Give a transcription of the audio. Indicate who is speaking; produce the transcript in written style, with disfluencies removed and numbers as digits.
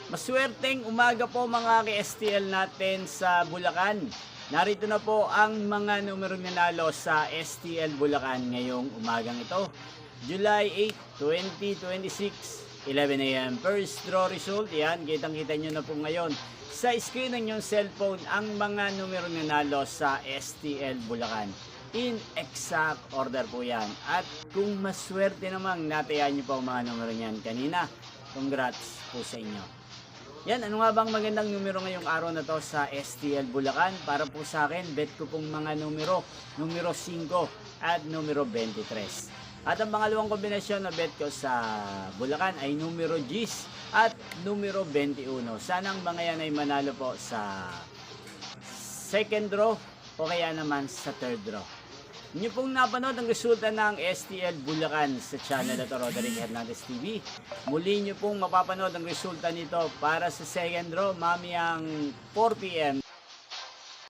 Speaker 1: Maswerteng umaga po mga ka-STL natin sa Bulacan. Narito na po ang mga numerong nanalo sa STL Bulacan ngayong umagang ito. July 8, 2026, 11 a.m. First draw result. Yan, kitang-kita nyo na po ngayon sa screen ng inyong cellphone ang mga numerong nanalo sa STL Bulacan. In exact order po yan. At kung maswerte namang natayan nyo po ang mga numero niyan kanina, congrats po sa inyo. Yan, ano nga bang magandang numero ngayong araw na to sa STL Bulacan? Para po sa akin, bet ko pong mga numero 5 at numero 23. At ang pangalawang kombinasyon na bet ko sa Bulacan ay numero G's at numero 21. Sana ang mga yan ay manalo po sa second draw o kaya naman sa third draw. Inyo pong napanood ang resulta ng STL Bulacan sa channel na to, Roderick Hernandez TV. Muli nyo pong mapapanood ang resulta nito para sa second draw mamayang 4 p.m.